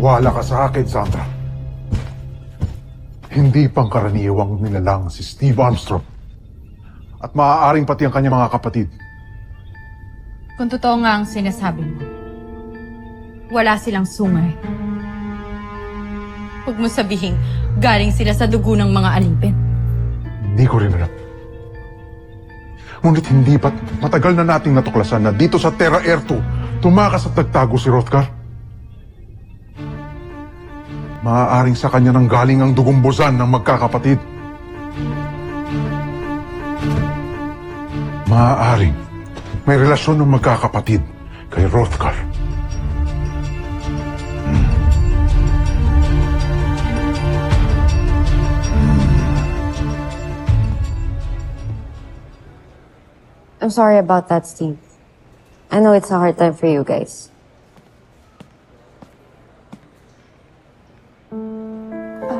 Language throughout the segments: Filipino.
Maniwala ka sa akin, Sandra. Hindi pangkaraniwang nilalang si Steve Armstrong. At maaaring pati ang kanyang mga kapatid. Kung totoo nga ang sinasabi mo, wala silang sungay. Huwag mo sabihing galing sila sa dugo ng mga alipin. Hindi ko rin alam. Ngunit hindi ba't matagal na nating natuklasan na dito sa Terra Air 2, tumakas at nagtago si Rothgar? Maaaring sa kanya nang galing ang dugong buzan ng magkakapatid. Maaaring may relasyon ng magkakapatid kay Rothgar. I'm sorry about that, Steve. I know it's a hard time for you guys.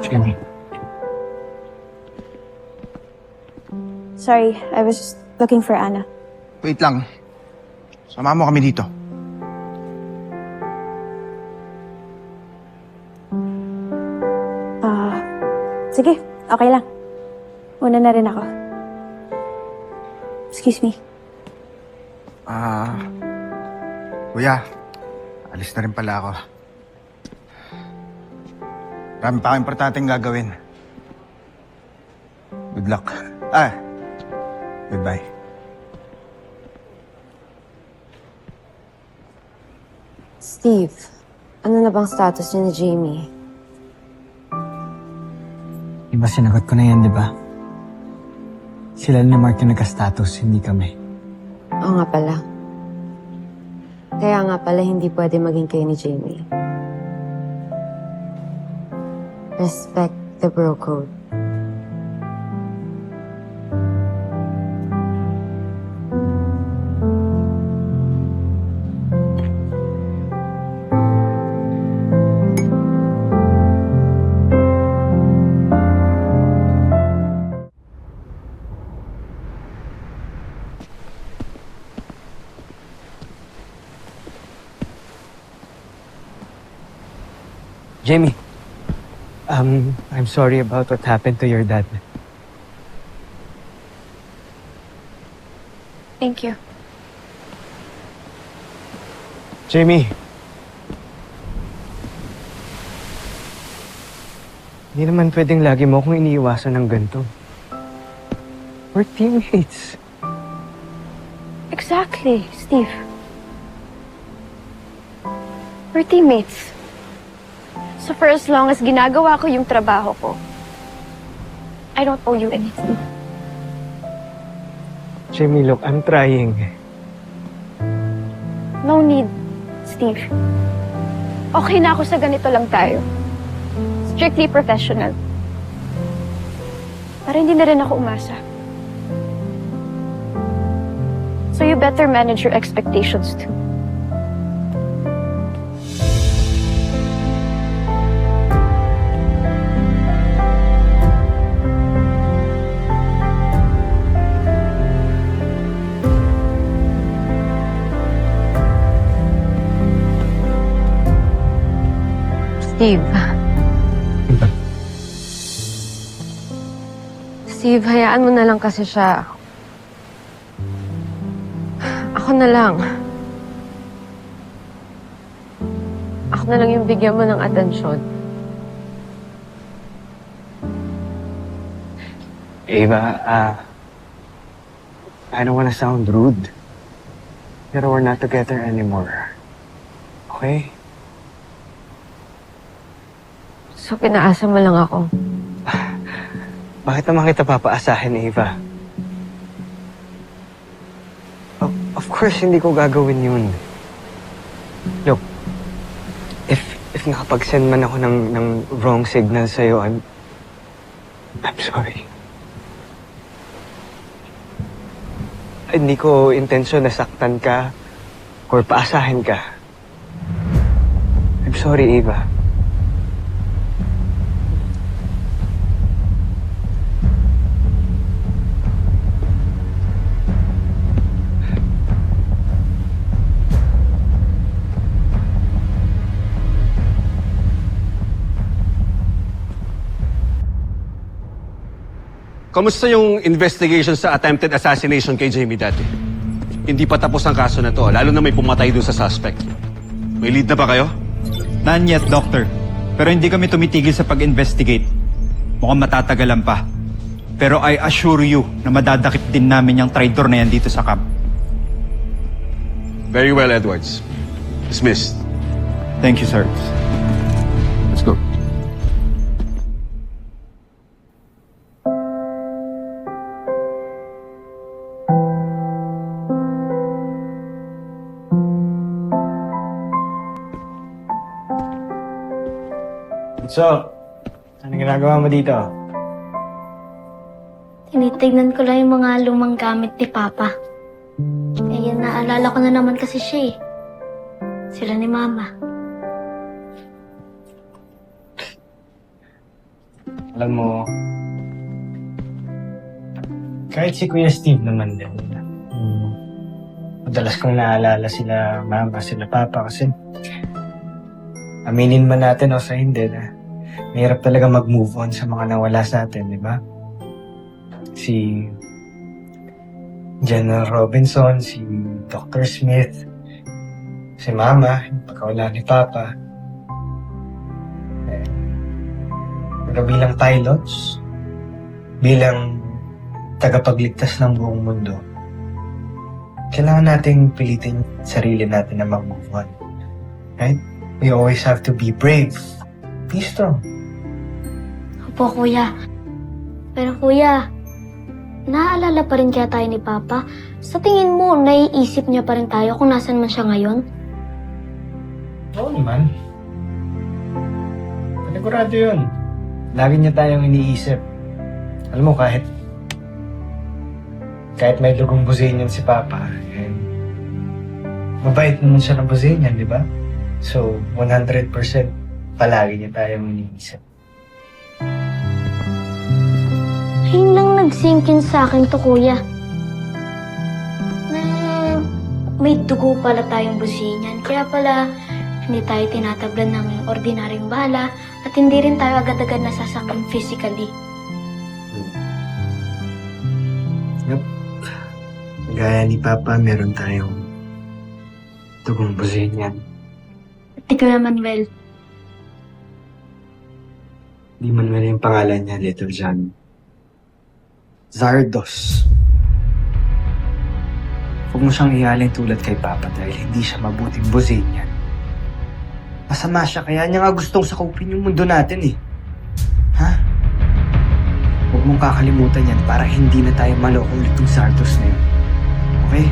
Jamie. Sorry, I was just looking for Anna. Wait lang. Sama mo kami dito. Sige, okay lang. Una na rin ako. Excuse me. Kuya, alis na rin pala ako. Marami pa akong importanteng gagawin. Good luck. Goodbye. Steve, ano na bang status niya ni Jamie? Diba sinagot ko na yan, di ba? Sila ni Mark yung nagka-status, hindi kami. Oo nga pala. Kaya nga pala hindi pwede maging kayo ni Jamie. Respect the bro code. Jamie, I'm sorry about what happened to your dad. Thank you. Jamie! Hindi naman pwedeng lagi mo akong iniiwasan ng ganito. We're teammates. Exactly, Steve. We're teammates. So for as long as ginagawa ko yung trabaho ko, I don't owe you anything. Jamie, look, I'm trying. No need, Steve. Okay na ako sa ganito lang tayo. Strictly professional. Para hindi na rin ako umasa. So you better manage your expectations too. Steve. Steve, hayaan mo na lang kasi siya. Ako na lang. Ako na lang yung bigyan mo ng atensyon. Ava, I don't wanna sound rude. Pero we're not together anymore. Okay? So, pinaasa mo lang ako. Bakit naman kita papaasahin, Ava? Of course, hindi ko gagawin yun. Look, if nakapag-send man ako ng wrong signal sa'yo, I'm sorry. Hindi ko intensyon na saktan ka or paasahin ka. I'm sorry, Ava. kamusta yung investigation sa attempted assassination kay Jamie dati? Hindi pa tapos ang kaso na to, lalo na may pumatay dun sa suspect. May lead na ba kayo? None yet, Doctor. Pero hindi kami tumitigil sa pag-investigate. Mukhang matatagalan pa. Pero I assure you na madadakip din namin yung traitor na yan dito sa camp. Very well, Edwards. Dismissed. Thank you, sir. Let's go. So, anong ginagawa mo dito? Tinitignan ko lang yung mga lumang gamit ni Papa. Eh, naalala ko na naman kasi siya eh. Sila ni Mama. Alam mo, kahit si Kuya Steve naman din. Madalas kong naalala sila Mama, sila Papa kasi aminin man natin o sa hindi na mahirap talaga mag-move on sa mga nawala sa atin, di ba? Si General Robinson, si Dr. Smith, si Mama, yung pagkawala ni Papa. Pero bilang pilots, bilang tagapagligtas ng buong mundo, kailangan nating pilitin sarili natin na mag-move on. Right? We always have to be brave. Be strong. Opo, Kuya. Pero Kuya, naaalala pa rin kaya tayo ni Papa? Sa tingin mo, naiisip niya pa rin tayo kung nasan man siya ngayon? Oo naman. Panigurado yun. Lagi niya tayong iniisip. Alam mo, kahit may dugong Buzenian si Papa, mabait naman siya ng Buzenian, di ba? So, 100% palagi niya tayong iniisip. Ayun lang nag-sinkin sa akin to, Kuya. Na may dugo pala tayong Buzenian. Kaya pala, hindi tayo tinatablan ng ordinaryong bala at hindi rin tayo agad-agad nasasaktan physically. Yep. Gaya ni Papa, meron tayong dugong Buzenian. At Kuya Manuel, Di man yung pangalan niya, Little John. Zardos. Huwag mo siyang ihalin tulad kay Papa dahil hindi siya mabuting Buzenian. Masama siya, kaya niya nga gustong sakupin yung mundo natin eh. Ha? Huwag mong kakalimutan yan para hindi na tayo maloko ulit ng Zardos na yun. Okay?